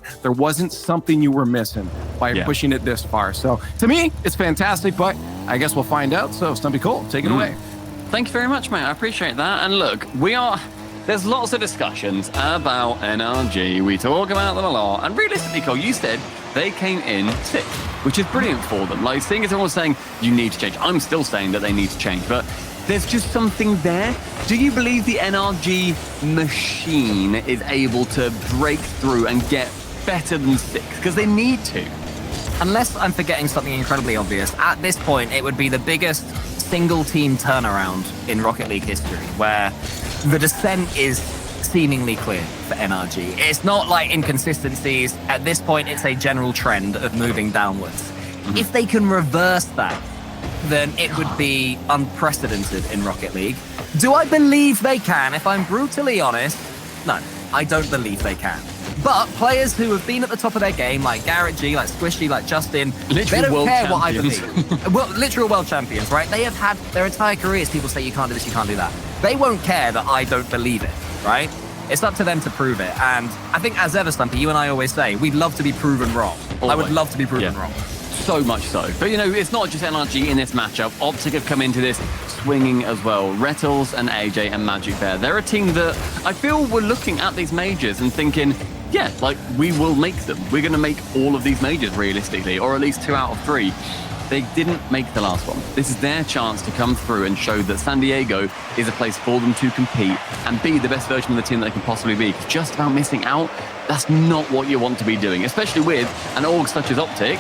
more. There wasn't something you were missing by pushing it this far. So to me, it's fantastic, but I guess we'll find out. So Stumpy Cole, take it away. Thank you very much, mate. I appreciate that. And look, there's lots of discussions about NRG. We talk about them a lot. And realistically, Cole, you said they came in 6th, which is brilliant for them. Like, seeing as everyone's saying you need to change, I'm still saying that they need to change, but there's just something there. Do you believe the NRG machine is able to break through and get better than 6th? Because they need to. Unless I'm forgetting something incredibly obvious, at this point, it would be the biggest single-team turnaround in Rocket League history, where the descent is seemingly clear for NRG. It's not like inconsistencies. At this point, it's a general trend of moving downwards. If they can reverse that, then it would be unprecedented in Rocket League. Do I believe they can? If I'm brutally honest, no, I don't believe they can. But players who have been at the top of their game, like Garrett G, like Squishy, like Justin, they don't care what I believe. Well, literal world champions, right? They have had their entire careers, people say you can't do this, you can't do that. They won't care that I don't believe it, right? It's up to them to prove it. And I think, as ever, Stumpy, you and I always say, we'd love to be proven wrong. Always. I would love to be proven wrong. So much so. But, you know, it's not just NRG in this matchup. OpTic have come into this swinging as well. Retals and AJ and Magic Bear. They're a team that I feel we're looking at these majors and thinking, yeah, like, we will make them. We're going to make all of these majors realistically, or at least 2 out of 3. They didn't make the last one. This is their chance to come through and show that San Diego is a place for them to compete and be the best version of the team that they can possibly be. Because just about missing out, that's not what you want to be doing, especially with an org such as OpTic.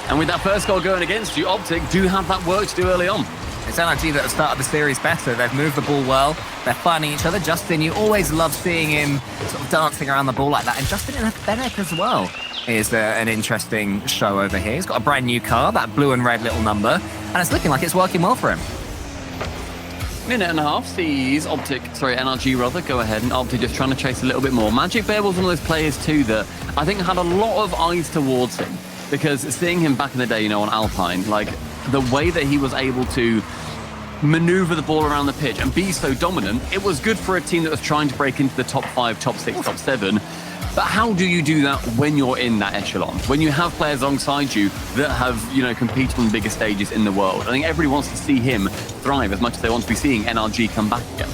And with that first goal going against you, OpTic do have that work to do early on. It's NRG that have started the series better. They've moved the ball well. They're finding each other. Justin, you always love seeing him sort of dancing around the ball like that. And Justin in a Fennec as well is an interesting show over here. He's got a brand new car, that blue and red little number, and it's looking like it's working well for him. Minute and a half sees NRG rather, go ahead, and OpTic just trying to chase a little bit more. Magic Bear was one of those players too that I think had a lot of eyes towards him, because seeing him back in the day, you know, on Alpine, like the way that he was able to maneuver the ball around the pitch and be so dominant, it was good for a team that was trying to break into the top 5, top 6, top 7. But how do you do that when you're in that echelon? When you have players alongside you that have, you know, competed on the biggest stages in the world? I think everybody wants to see him thrive as much as they want to be seeing NRG come back again.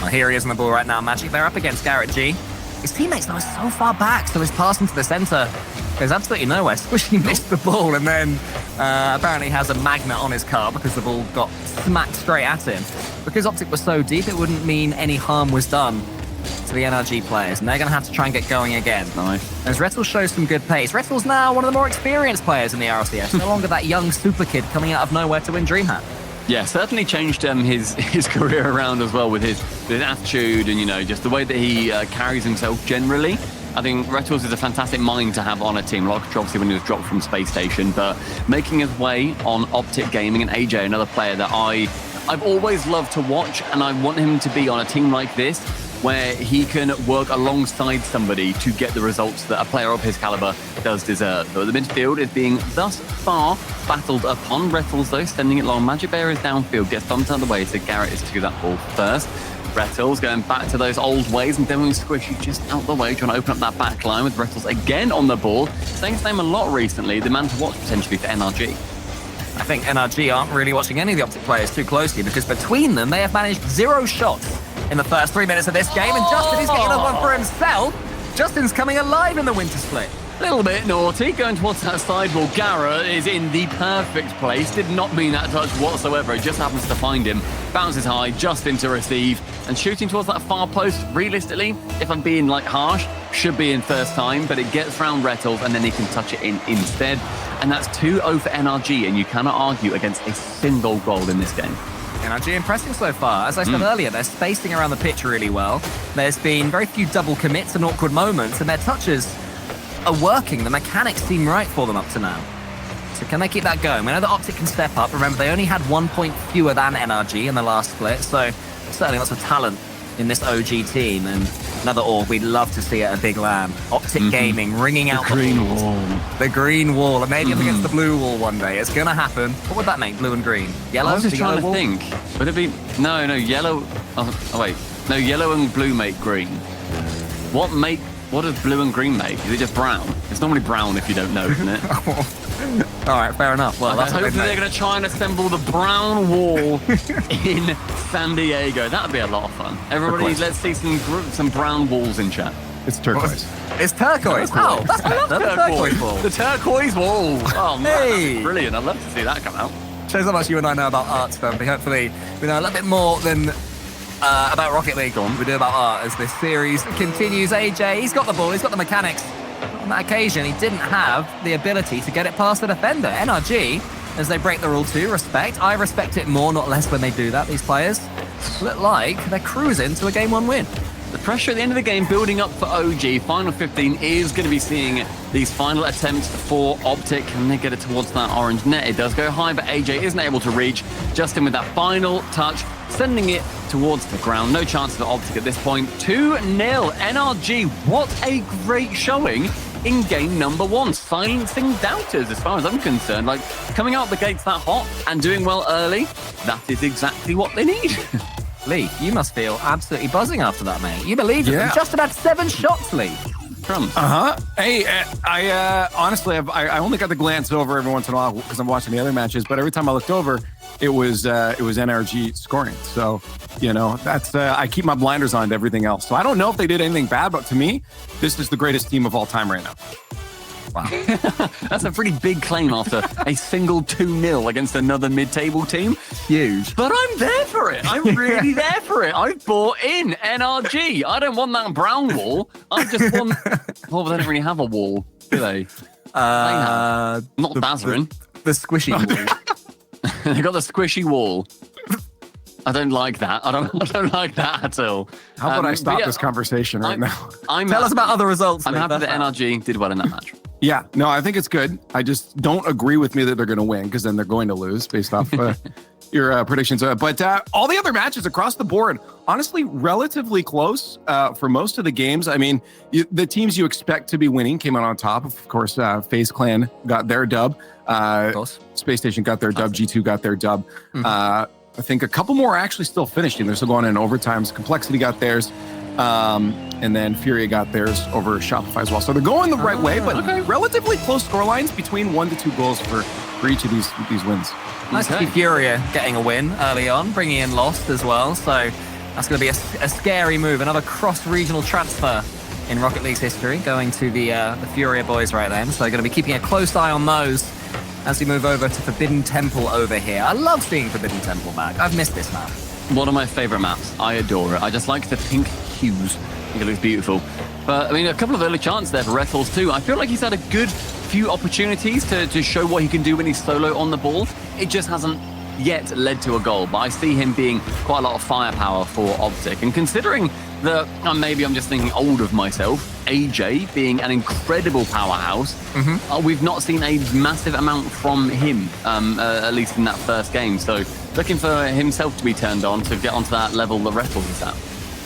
Well, here he is on the ball right now. Magic, they're up against Garrett G. His teammates are so far back, so his pass into the center goes absolutely nowhere. Squishy missed the ball and then apparently has a magnet on his car because the ball got smacked straight at him. Because OpTic was so deep, it wouldn't mean any harm was done to the NRG players, and they're going to have to try and get going again. Nice. As Retals shows some good pace. Retals now one of the more experienced players in the RLCS, no longer that young super kid coming out of nowhere to win DreamHack. Yeah, certainly changed his career around as well with his attitude and, you know, just the way that he carries himself generally. I think Retals is a fantastic mind to have on a team. Like, obviously, when he was dropped from Space Station, but making his way on OpTic Gaming and AJ, another player that I've always loved to watch, and I want him to be on a team like this, where he can work alongside somebody to get the results that a player of his caliber does deserve. But the midfield is being thus far battled upon. Retals, though, sending it long. Magic Bear is downfield, gets bumped out of the way, so Garrett is to do that ball first. Retals going back to those old ways and then Squishy just out the way, trying to open up that back line with Retals again on the ball. Saying his name a lot recently, the man to watch potentially for NRG. I think NRG aren't really watching any of the OpTic players too closely, because between them, they have managed 0 shots in the first 3 minutes of this game, and Justin is getting another one for himself. Justin's coming alive in the winter split. A little bit naughty, going towards that side ball. Garrett is in the perfect place. Did not mean that touch whatsoever. It just happens to find him. Bounces high, Justin to receive, and shooting towards that far post. Realistically, if I'm being like harsh, should be in first time, but it gets round Retals and then he can touch it in instead. And that's 2-0 for NRG, and you cannot argue against a single goal in this game. NRG impressing so far. As I said earlier, they're spacing around the pitch really well. There's been very few double commits and awkward moments, and their touches are working. The mechanics seem right for them up to now. So can they keep that going? We know that OpTic can step up. Remember, they only had 1 point fewer than NRG in the last split, so certainly lots of talent in this OG team. And another org we'd love to see at a big LAN. OpTic Gaming ringing out the green wall. The green wall, and maybe up against the blue wall one day. It's going to happen. What would that make, blue and green? Yellow? I was just trying to wall? think. Would it be... No, yellow... Oh, wait. No, yellow and blue make green. What make What does blue and green make? Is it just brown? It's normally brown if you don't know, isn't it? All right, fair enough. Well, that's hopefully they're going to try and assemble the brown wall in San Diego. That would be a lot of fun. Everybody, let's see some brown walls in chat. It's turquoise. It's turquoise. Oh, that's the turquoise wall. The turquoise wall. Oh, man, Hey. that's brilliant. I'd love to see that come out. Shows how much you and I know about art, Stumpy. Hopefully, we know a little bit more than about Rocket League. We do about art as this series continues. AJ, he's got the ball, he's got the mechanics. On that occasion, he didn't have the ability to get it past the defender. NRG, as they break the rule too, respect. I respect it more, not less, when they do that. These players look like they're cruising to a Game 1 win. The pressure at the end of the game building up for OG. Final 15 is going to be seeing these final attempts for OpTic. Can they get it towards that orange net? It does go high, but AJ isn't able to reach. Justin with that final touch, sending it towards the ground. No chance for OpTic at this point. 2-0 NRG. What a great showing in game number 1. Silencing doubters as far as I'm concerned. Like, coming out the gates that hot and doing well early, that is exactly what they need. Lee, you must feel absolutely buzzing after that, mate. You believed it. You just about 7 shots, Lee. Crumbs. Hey, I honestly, I only got to glance over every once in a while because I'm watching the other matches. But every time I looked over, it was NRG scoring. So, you know, that's I keep my blinders on to everything else. So I don't know if they did anything bad, but to me, this is the greatest team of all time right now. Wow. That's a pretty big claim after a single 2-0 against another mid-table team. Huge. But I'm there for it. I'm really there for it. I've bought in NRG. I don't want that brown wall. I just want... Well, they don't really have a wall, do they? Not Dazarin. The squishy wall. They got the squishy wall. I don't like that. I don't like that at all. How about I stop this conversation right now? Tell us about other results. I'm happy that NRG did well in that match. Yeah, no, I think it's good. I just don't agree with me that they're going to win because then they're going to lose based off your predictions. But all the other matches across the board, honestly, relatively close for most of the games. I mean, the teams you expect to be winning came out on top. Of course, FaZe Clan got their dub. Space Station got their dub. G2 got their dub. I think a couple more are actually still finishing. They're still going in overtimes. Complexity got theirs. And then Furia got theirs over Shopify as well. So they're going the right way, but relatively close scorelines between 1 to 2 goals for each of these wins. Nice to see Furia getting a win early on, bringing in Lost as well. So that's going to be a scary move. Another cross-regional transfer in Rocket League's history, going to the Furia boys right then. So they're going to be keeping a close eye on those as we move over to Forbidden Temple over here. I love seeing Forbidden Temple back. I've missed this map. One of my favorite maps. I adore it. I just like the pink hues. I think it looks beautiful. But, I mean, a couple of early chances there for Retals too. I feel like he's had a good few opportunities to show what he can do when he's solo on the ball. It just hasn't yet led to a goal. But I see him being quite a lot of firepower for OpTic. And considering that maybe I'm just thinking old of myself, AJ being an incredible powerhouse, we've not seen a massive amount from him, at least in that first game. So looking for himself to be turned on to get onto that level that Retals is at.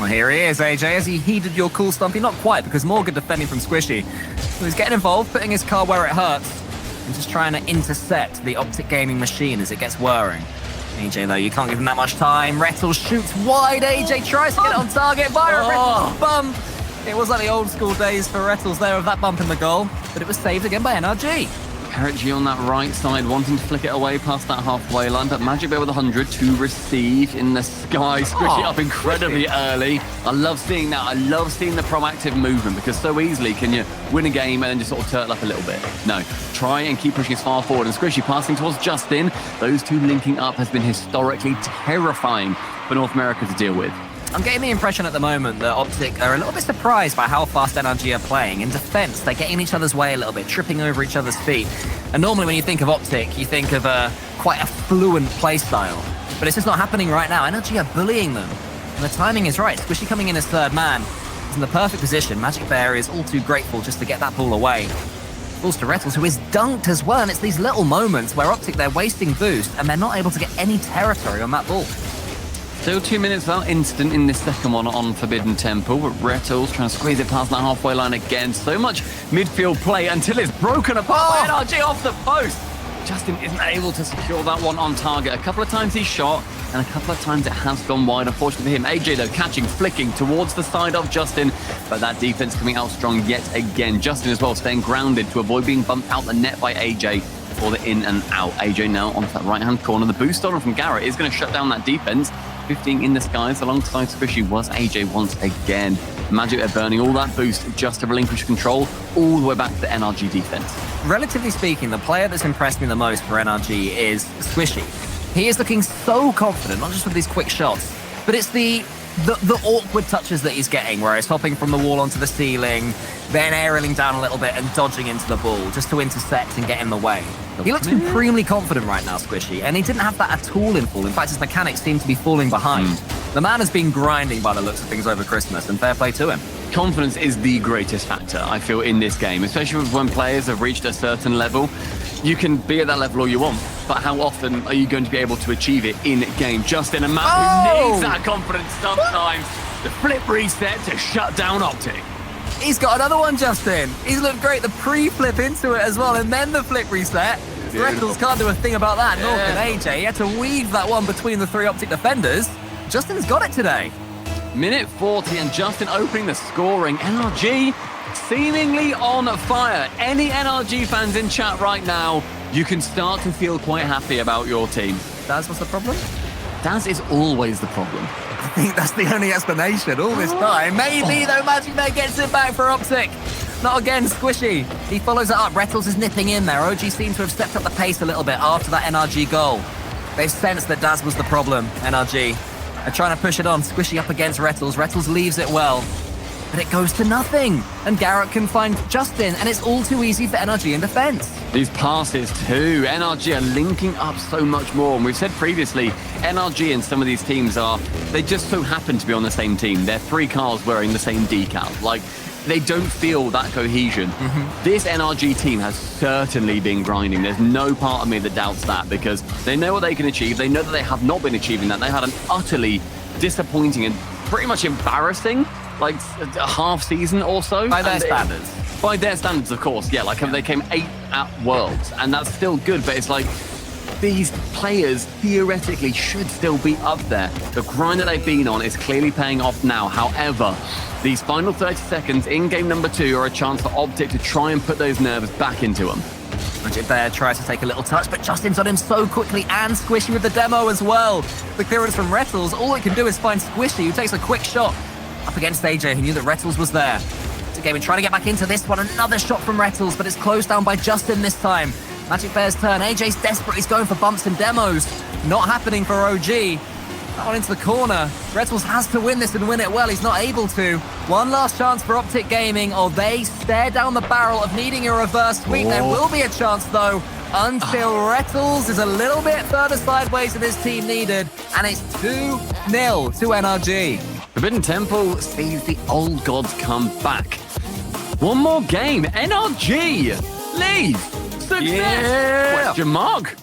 Well, here he is, AJ, as he heeded your call, Stumpy. Not quite, because Morgan defending from Squishy. So he's getting involved, putting his car where it hurts, and just trying to intercept the OpTic Gaming machine as it gets whirring. AJ, though, you can't give him that much time. Retals shoots wide. AJ tries to get it on target via a Retals bump. It was like the old school days for Retals there of that bump in the goal, but it was saved again by NRG. Karachi on that right side, wanting to flick it away past that halfway line, but Magic Bear with 100 to receive in the sky. Squishy up incredibly early. I love seeing that. I love seeing the proactive movement because so easily can you win a game and then just sort of turtle up a little bit. No, try and keep pushing as far forward. And Squishy passing towards Justin. Those two linking up has been historically terrifying for North America to deal with. I'm getting the impression at the moment that OpTic are a little bit surprised by how fast NRG are playing. In defense, they're getting in each other's way a little bit, tripping over each other's feet. And normally when you think of OpTic, you think of quite a fluent play style. But it's just not happening right now. NRG are bullying them. And the timing is right. Squishy coming in as third man is in the perfect position. Magic Bear is all too grateful just to get that ball away. Falls to Retals, who is dunked as well. And it's these little moments where OpTic, they're wasting boost and they're not able to get any territory on that ball. Still 2 minutes without instant in this second one on Forbidden Temple, but Retals trying to squeeze it past that halfway line again. So much midfield play until it's broken apart by NRG off the post. Justin isn't able to secure that one on target. A couple of times he's shot, and a couple of times it has gone wide, unfortunately for him. AJ, though, catching, flicking towards the side of Justin, but that defense coming out strong yet again. Justin as well staying grounded to avoid being bumped out the net by AJ for the in and out. AJ now onto that right-hand corner. The boost on from Garrett is going to shut down that defense. 15 in the skies alongside Squishy was AJ once again. Magic, they're burning all that boost just to relinquish control all the way back to the NRG defense. Relatively speaking, the player that's impressed me the most for NRG is Squishy. He is looking so confident, not just with these quick shots, but it's the awkward touches that he's getting, where he's hopping from the wall onto the ceiling, then aerialing down a little bit and dodging into the ball just to intercept and get in the way. He looks supremely confident right now, Squishy, and he didn't have that at all in full. In fact, his mechanics seem to be falling behind. The man has been grinding by the looks of things over Christmas, and fair play to him. Confidence is the greatest factor, I feel, in this game, especially when players have reached a certain level. You can be at that level all you want, but how often are you going to be able to achieve it in game? Justin, a man who needs that confidence sometimes. The flip reset to shut down OpTic. He's got another one, Justin. He's looked great. The pre-flip into it as well, and then the flip reset. Rettles can't do a thing about that, nor can AJ. He had to weave that one between the three OpTic defenders. Justin's got it today. Minute 40, and Justin opening the scoring. NRG seemingly on fire. Any NRG fans in chat right now, you can start to feel quite happy about your team. Daz, what's the problem? Daz is always the problem. I think that's the only explanation all this time. Maybe, though, Magic Bear gets it back for OpTic. Not again, Squishy. He follows it up. Rettles is nipping in there. OG seems to have stepped up the pace a little bit after that NRG goal. They sensed that Daz was the problem, NRG. They're trying to push it on. Squishy up against Rettles. Rettles leaves it well. But it goes to nothing. And Garrett can find Justin, and it's all too easy for NRG in defense. These passes too. NRG are linking up so much more. And we've said previously, NRG and some of these teams they just so happen to be on the same team. They're three cars wearing the same decal. Like, they don't feel that cohesion. This NRG team has certainly been grinding. There's no part of me that doubts that, because they know what they can achieve. They know that they have not been achieving that. They had an utterly disappointing and pretty much embarrassing a half season or so. By their standards. By their standards, of course. Yeah, they came 8th at Worlds, and that's still good, but it's like these players theoretically should still be up there. The grind that they've been on is clearly paying off now. However, these final 30 seconds in game number 2 are a chance for OpTic to try and put those nerves back into them. Magic Bear tries to take a little touch, but Justin's on him so quickly, and Squishy with the demo as well. The clearance from Rettles, all it can do is find Squishy, who takes a quick shot up against AJ, who knew that Rettles was there. OpTic Gaming trying to get back into this one. Another shot from Rettles, but it's closed down by Justin this time. Magic Bear's turn. AJ's desperate. He's going for bumps and demos. Not happening for OG. That one into the corner. Rettles has to win this and win it well. He's not able to. One last chance for OpTic Gaming, or they stare down the barrel of needing a reverse sweep. There will be a chance, though, until Rettles is a little bit further sideways than his team needed, and it's 2-0 to NRG. Forbidden Temple sees the old gods come back. One more game. NRG leave. Success? Yeah. Question mark?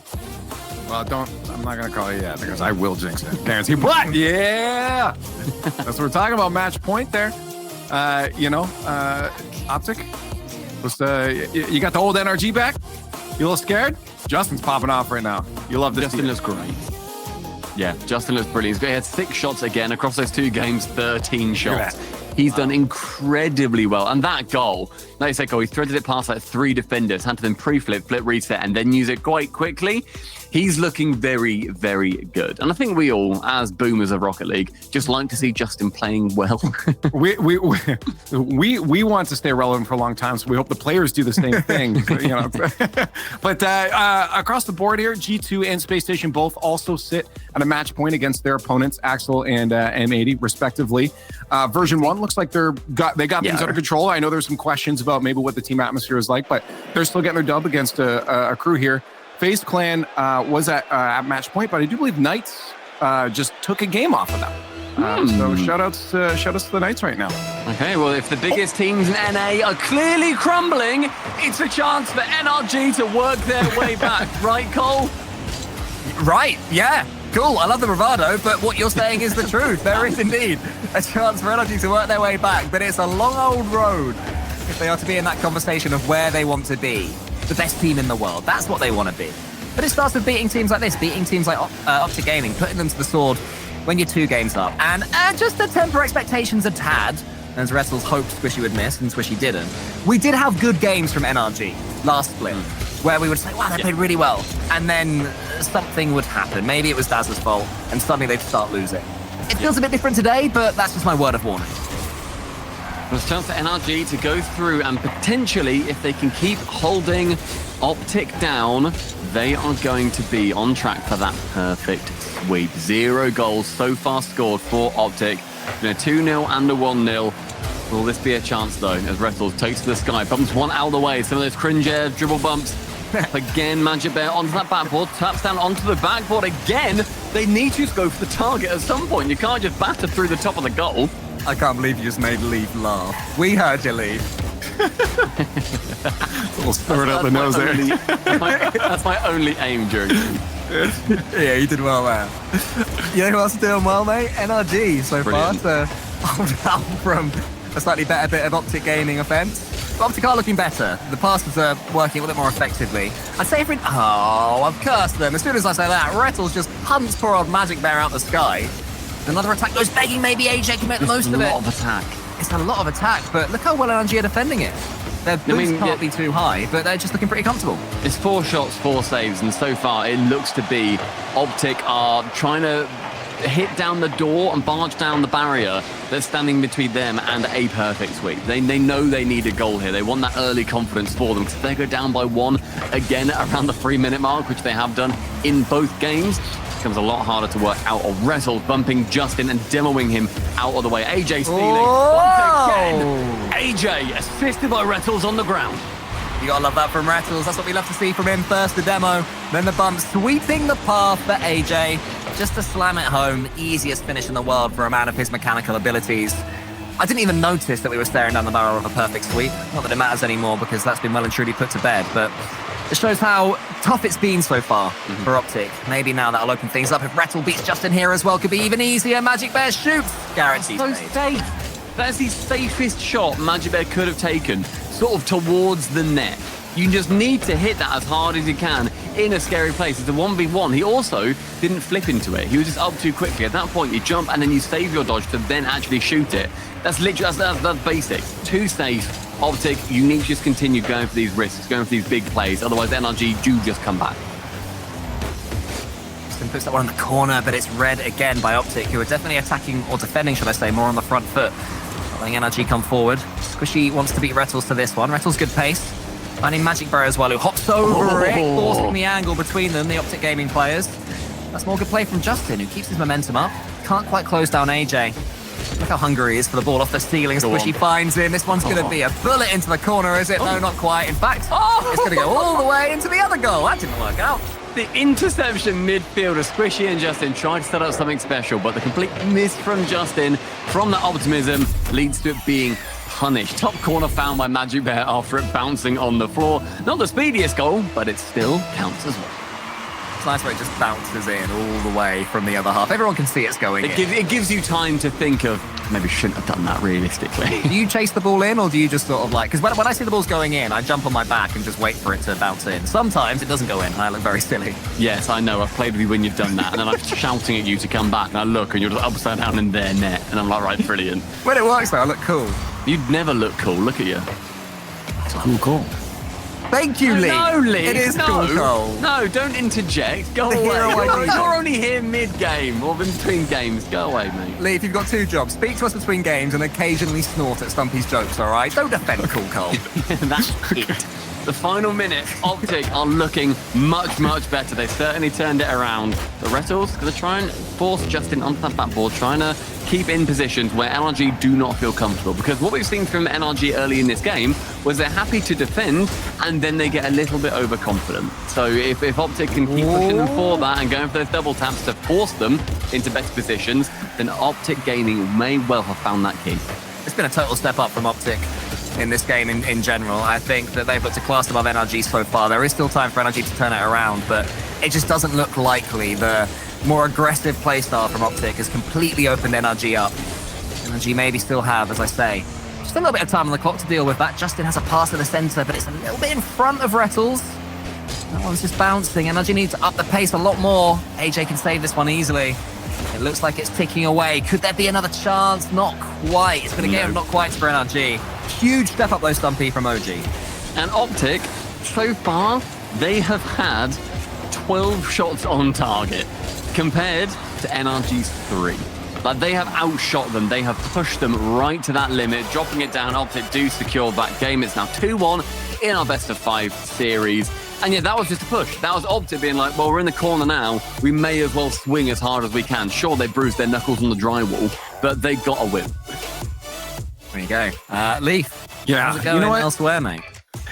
Well, I'm not going to call it yet, because I will jinx it. Guarantee. But yeah, that's what we're talking about. Match point there. OpTic. You got the old NRG back? You a little scared? Justin's popping off right now. You love this. Justin looks great. Yeah, Justin looks brilliant. He had 6 shots again across those 2 games, 13 shots. He's done incredibly well. And that goal, like you said, he threaded it past 3 defenders, had to then pre-flip, flip reset, and then use it quite quickly. He's looking very, very good. And I think we all, as boomers of Rocket League, just like to see Justin playing well. we want to stay relevant for a long time, so we hope the players do the same thing. But across the board here, G2 and Space Station both also sit at a match point against their opponents, Axel and M80, respectively. Version 1 looks like they got things under control. I know there's some questions about maybe what the team atmosphere is like, but they're still getting their dub against a crew here. FaZe Clan was at match point, but I do believe Knights just took a game off of them. So shout outs to the Knights right now. Okay, well, if the biggest teams in NA are clearly crumbling, it's a chance for NRG to work their way back. Right, Cole? Right, yeah. Cool, I love the bravado, but what you're saying is the truth. There is indeed a chance for NRG to work their way back, but it's a long old road if they are to be in that conversation of where they want to be. The best team in the world. That's what they want to be. But it starts with beating teams like this, beating teams like OpTic Gaming, putting them to the sword when you're 2 games up. And just to temper expectations a tad, as Rettles hoped Squishy would miss and Squishy didn't, we did have good games from NRG last split, where we would say, wow, they played really well. And then something would happen. Maybe it was Daz's fault, and suddenly they'd start losing. It feels a bit different today, but that's just my word of warning. There's a chance for NRG to go through, and potentially, if they can keep holding OpTic down, they are going to be on track for that perfect sweep. 0 goals so far scored for OpTic. 2-0 and a 1-0. Will this be a chance, though, as Rettles takes to the sky, bumps one out of the way. Some of those cringe air dribble bumps. Again, Magic Bear onto that backboard, taps down onto the backboard again. They need to go for the target at some point. You can't just batter through the top of the goal. I can't believe you just made Leaf laugh. We heard you, Leaf. We'll throw it out the nose there. That's my only aim during the Yeah, you did well there. You know who else is doing well, mate? NRG so Brilliant. far to hold out from a slightly better bit of OpTic Gaming offense. But OpTic are looking better. The passes are working a little bit more effectively. I'd say every... Oh, I've cursed them. As soon as I say that, Rettles just hunts poor old Magic Bear out the sky. Another attack goes begging, maybe AJ can make the most of it. A lot of attack. It's a lot of attack, but look how well NRG are defending it. Their boost can't be too high, but they're just looking pretty comfortable. It's 4 shots, 4 saves, and so far it looks to be OpTic are trying to hit down the door and barge down the barrier that's standing between them and a perfect sweep. They know they need a goal here. They want that early confidence for them, because if they go down by 1 again around the 3-minute mark, which they have done in both games, it becomes a lot harder to work out of. Rettles bumping Justin and demoing him out of the way. AJ stealing once again. AJ assisted by Rettles on the ground. You gotta love that from Rettles. That's what we love to see from him. First the demo, then the bump, sweeping the path for AJ. Just to slam it home, easiest finish in the world for a man of his mechanical abilities. I didn't even notice that we were staring down the barrel of a perfect sweep. Not that it matters anymore, because that's been well and truly put to bed, but it shows how tough it's been so far for OpTic. Maybe now that'll open things up. If Rettle beats Justin here as well, could be even easier. Magic Bear shoots. Guaranteed So save. safe. That's the safest shot Magic Bear could have taken, sort of towards the net. You just need to hit that as hard as you can in a scary place. It's a 1v1. He also didn't flip into it. He was just up too quickly. At that point, you jump and then you save your dodge to then actually shoot it. That's literally, that's basics. Too safe. OpTic, you need to just continue going for these risks, going for these big plays. Otherwise, NRG do just come back. Justin puts that one in the corner, but it's read again by OpTic, who are definitely attacking, or defending, should I say, more on the front foot. Not letting NRG come forward. Squishy wants to beat Rettles to this one. Rettles good pace. Finding Magic Bear as well, who hops over it, forcing the angle between them, the OpTic Gaming players. That's more good play from Justin, who keeps his momentum up. Can't quite close down AJ. Look how hungry he is for the ball off the ceiling. Squishy finds him. This one's going to be a bullet into the corner, is it? No, not quite. In fact, it's going to go all the way into the other goal. That didn't work out. The interception midfield of Squishy and Justin tried to set up something special, but the complete miss from Justin from the optimism leads to it being punished. Top corner found by Magic Bear after it bouncing on the floor. Not the speediest goal, but it still counts as well. It's nice where it just bounces in all the way from the other half. Everyone can see it's going in. It gives you time to think of, maybe shouldn't have done that realistically. Do you chase the ball in, or do you just sort of like... Because when I see the balls going in, I jump on my back and just wait for it to bounce in. Sometimes it doesn't go in, and I look very silly. Yes, I know. I've played with you when you've done that, and then I'm shouting at you to come back, and I look, and you're just upside down in their net, and I'm like, right, brilliant. When it works, though, I look cool. You'd never look cool. Look at you. Cool. Thank you, Lee. No, Lee. It is cool. No, don't interject. Go The away. hero ID. You're only here mid-game or in between games. Go away, mate. Lee, if you've got 2 jobs, speak to us between games and occasionally snort at Stumpy's jokes, all right? Don't defend Cool Cole. That's it. The final minute, OpTic are looking much, much better. They certainly turned it around. The Rettles going to try and force Justin onto that backboard, trying to keep in positions where NRG do not feel comfortable. Because what we've seen from NRG early in this game was they're happy to defend, and then they get a little bit overconfident. So if OpTic can keep pushing them for that and going for those double taps to force them into better positions, then OpTic Gaming may well have found that key. It's been a total step up from OpTic in this game in general. I think that they've looked a class above NRG so far. There is still time for NRG to turn it around, but it just doesn't look likely. The more aggressive playstyle from OpTic has completely opened NRG up. NRG maybe still have, as I say, just a little bit of time on the clock to deal with that. Justin has a pass to the center, but it's a little bit in front of Rettles. That one's just bouncing. NRG needs to up the pace a lot more. AJ can save this one easily. It looks like it's ticking away. Could there be another chance? Not quite. It's been a game of not quite for NRG. Huge step up though, Stumpy, from OG. And OpTic, so far, they have had 12 shots on target compared to NRG's 3. Like, they have outshot them. They have pushed them right to that limit, dropping it down. OpTic do secure that game. It's now 2-1 in our best of 5 series. And yeah, that was just a push. That was OpTic being like, well, we're in the corner now. We may as well swing as hard as we can. Sure, they bruised their knuckles on the drywall, but they got a win. There you go. Leaf, Yeah, how's it going elsewhere, mate?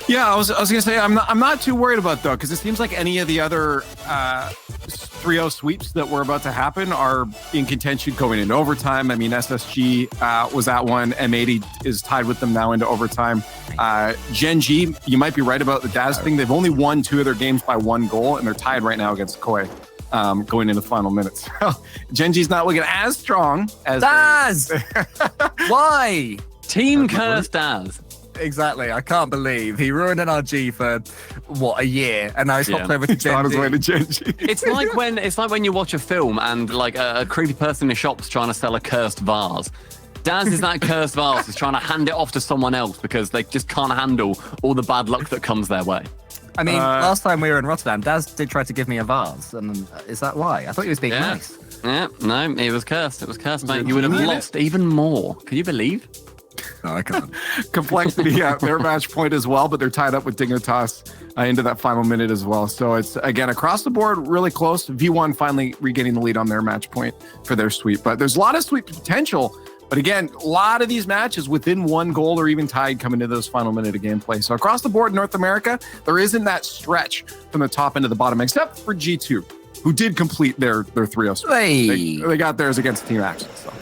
Yeah, I was gonna say I'm not too worried about though, because it seems like any of the other 3-0 sweeps that were about to happen are in contention going into overtime. I mean, SSG was at one. M80 is tied with them now into overtime. Gen G, you might be right about the Daz thing. They've only won 2 of their games by 1 goal, and they're tied right now against Koi going into the final minutes. Gen G's not looking as strong as Daz. Why? Team cursed Daz. Exactly. I can't believe he ruined NRG for a year, and now he's hopped over to He's on his way to Gen G. It's like when you watch a film and like a creepy person in the shop's trying to sell a cursed vase. Daz is that cursed vase. He's trying to hand it off to someone else because they just can't handle all the bad luck that comes their way. I mean, last time we were in Rotterdam, Daz did try to give me a vase, and is that why? I thought he was being nice. Yeah, no, it was cursed. It was cursed, mate. You would have lost even more. Can you believe? No, I can't. Complexity, yeah, their match point as well, but they're tied up with Dignitas into that final minute as well. So it's, again, across the board, really close. V1 finally regaining the lead on their match point for their sweep. But there's a lot of sweep potential. But again, a lot of these matches within 1 goal or even tied coming into those final minute of gameplay. So across the board in North America, there isn't that stretch from the top end to the bottom, except for G2, who did complete their 3-0 sweep. Hey. They got theirs against Team Action. So.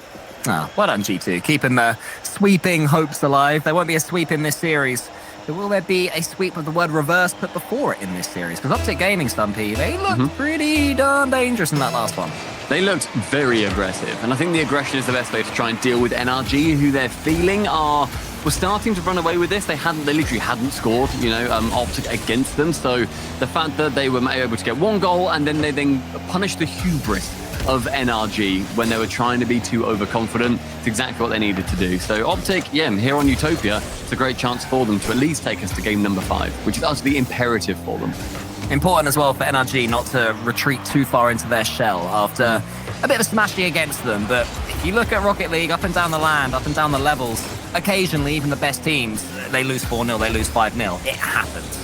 Oh, well done, G2. Keeping the sweeping hopes alive. There won't be a sweep in this series. But will there be a sweep of the word reverse put before it in this series? Because OpTic Gaming, Stumpy, they looked pretty darn dangerous in that last one. They looked very aggressive, and I think the aggression is the best way to try and deal with NRG, who they're feeling were starting to run away with this. They literally hadn't scored, OpTic against them. So the fact that they were able to get 1 goal and then they punished the hubris of NRG when they were trying to be too overconfident, it's exactly what they needed to do. So OpTic, yeah, here on Utopia, it's a great chance for them to at least take us to game number 5, which is actually imperative for them. Important as well for NRG not to retreat too far into their shell after a bit of smashing against them. But if you look at Rocket League, up and down the land, up and down the levels, occasionally even the best teams, they lose 4-0, they lose 5-0. It happens.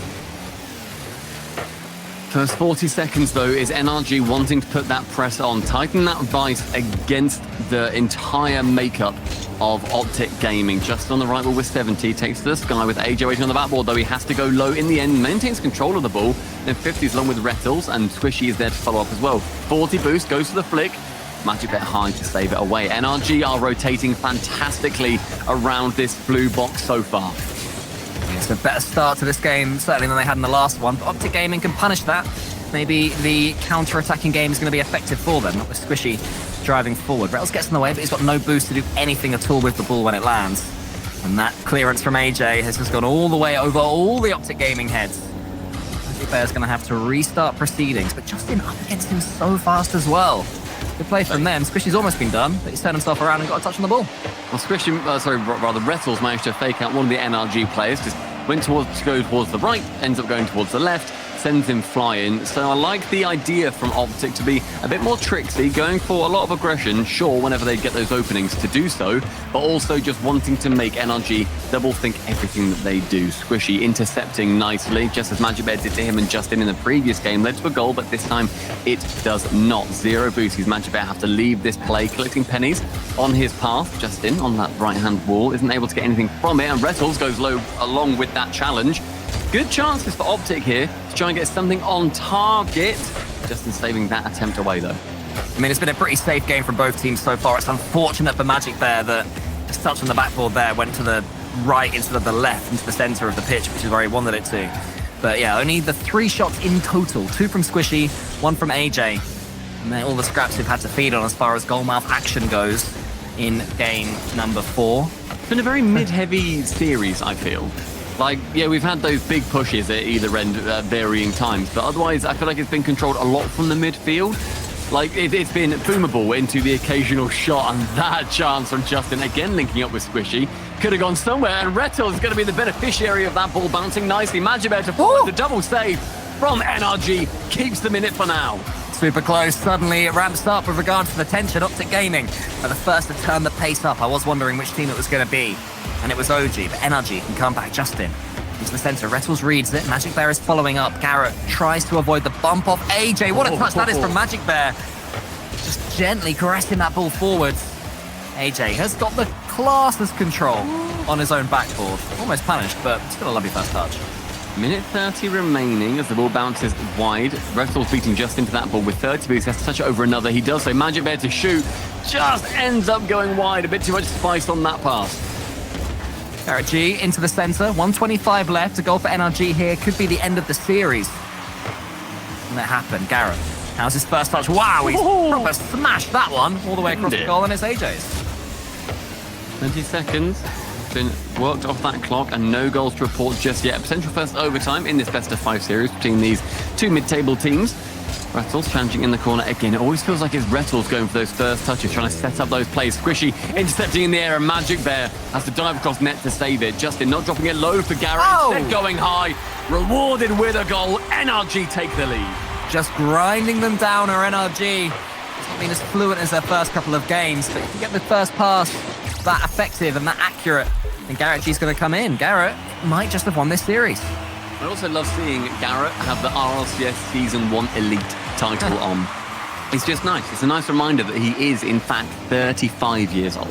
First 40 seconds, though, is NRG wanting to put that press on, tighten that vice against the entire makeup of OpTic Gaming. Just on the right wall with 70, takes to the sky with AJ waiting on the backboard, though he has to go low in the end, maintains control of the ball. Then 50s along with Rettles, and Squishy is there to follow up as well. 40 boost, goes to the flick. Magic bet high to save it away. NRG are rotating fantastically around this blue box so far. It's a better start to this game, certainly than they had in the last one. But OpTic Gaming can punish that. Maybe the counter-attacking game is going to be effective for them, not with Squishy driving forward. Rettles gets in the way, but he's got no boost to do anything at all with the ball when it lands. And that clearance from AJ has just gone all the way over all the OpTic Gaming heads. Magic Bear's going to have to restart proceedings, but Justin up against him so fast as well. Good play from them. Squishy's almost been done, but he's turned himself around and got a touch on the ball. Well, Rettles managed to fake out one of the NRG players, just went to go towards the right, ends up going towards the left, sends him flying. So I like the idea from OpTic to be a bit more tricksy, going for a lot of aggression, sure, whenever they get those openings to do so, but also just wanting to make NRG double think everything that they do. Squishy intercepting nicely, just as Magic Bear did to him and Justin in the previous game, led to a goal, but this time it does not. 0 boosties. Magic Bear have to leave this play, collecting pennies on his path. Justin on that right-hand wall isn't able to get anything from it, and Rettles goes low along with that challenge. Good chances for OpTic here to try and get something on target. Justin saving that attempt away, though. I mean, it's been a pretty safe game from both teams so far. It's unfortunate for Magic Bear that just touch on the backboard there went to the right instead of the left, into the center of the pitch, which is where he wanted it to. But yeah, only the 3 shots in total. 2 from Squishy, 1 from AJ. And then all the scraps we've had to feed on as far as goalmouth action goes in game number 4. It's been a very mid-heavy series, I feel. Like, yeah, we've had those big pushes at either end at varying times, but otherwise I feel like it's been controlled a lot from the midfield. Like, it's been boomable into the occasional shot, and that chance from Justin, again linking up with Squishy, could have gone somewhere, and Retals is going to be the beneficiary of that ball bouncing nicely. Magibear to follow the double save from NRG, keeps them in it for now. Super close. Suddenly it ramps up with regards to the tension. OpTic Gaming are the first to turn the pace up. I was wondering which team it was going to be, and it was OG, but NRG can come back. Justin into the center. Retals reads it. Magibear is following up. Garrett tries to avoid the bump off AJ. What a touch that is from Magibear. Just gently caressing that ball forwards. AJ has got the classest control on his own backboard. Almost punished, but still a lovely first touch. Minute 30 remaining as the ball bounces wide. Retals beating just into that ball with 30 boots. He has to touch it over another. He does so. Magibear to shoot. Just ends up going wide. A bit too much spice on that pass. Garrett G into the center. 125 left. A goal for NRG here. Could be the end of the series. And that happened. Garrett, how's his first touch? Wow, he's proper smashed that one all the way across the goal, and it's AJ's. 20 seconds. Been worked off that clock and no goals to report just yet. Potential first overtime in this best of 5 series between these two mid-table teams. Retals challenging in the corner again. It always feels like it's Retals going for those first touches, trying to set up those plays. Squishy intercepting in the air, and Magibear has to dive across net to save it. Justin not dropping it low for Garrett, instead going high. Rewarded with a goal. NRG take the lead. Just grinding them down, or NRG. It's not been as fluent as their first couple of games, but if you get the first pass that effective and that accurate, then Garrett G's going to come in. Garrett might just have won this series. I also love seeing Garrett have the RLCS Season 1 Elite title on. It's just nice. It's a nice reminder that he is, in fact, 35 years old.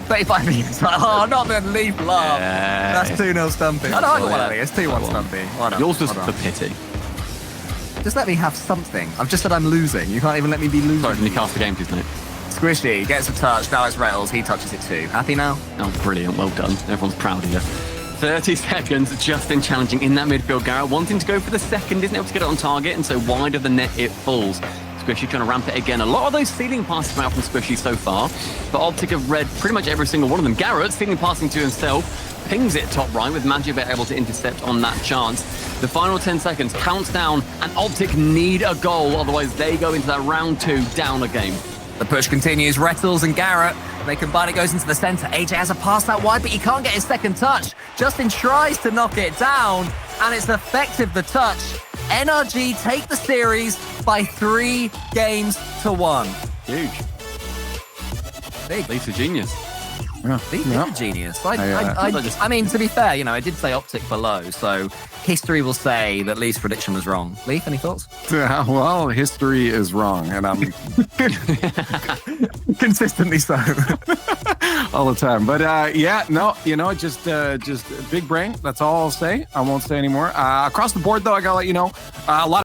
35 years. Oh, not the leaf laugh. Yeah, that's 2-0 Stumpy. I don't want it. It's 2-1 Stumpy. Yours was for pity. Just let me have something. I've just said I'm losing. You can't even let me be losing. Sorry, can you cast the game, please, mate? Squishy gets a touch. Now it's Retals. He touches it too. Happy now? Oh, brilliant. Well done. Everyone's proud of you. 30 seconds. Justin challenging in that midfield. Garrett wanting to go for the second. Isn't able to get it on target, and so wide of the net it falls. Squishy trying to ramp it again. A lot of those ceiling passes come out from Squishy so far, but OpTic have read pretty much every single one of them. Garrett ceiling passing to himself. Pings it top right with Magibear able to intercept on that chance. The final 10 seconds counts down, and OpTic need a goal, otherwise they go into that round 2 down a game. The push continues. Retals and Garrett, they combine. It goes into the center. AJ has a pass out wide, but he can't get his second touch. Justin tries to knock it down, and it's effective, the touch. NRG take the series by 3-1. Huge. Big. Lisa genius. He's a genius. I mean, to be fair, you know, I did say OpTic below, so history will say that Lee's prediction was wrong. Leaf, any thoughts? Well, history is wrong, and I'm consistently so all the time. But yeah, no, you know, just big brain. That's all I'll say. I won't say anymore. Across the board, though, I gotta let you know, a lot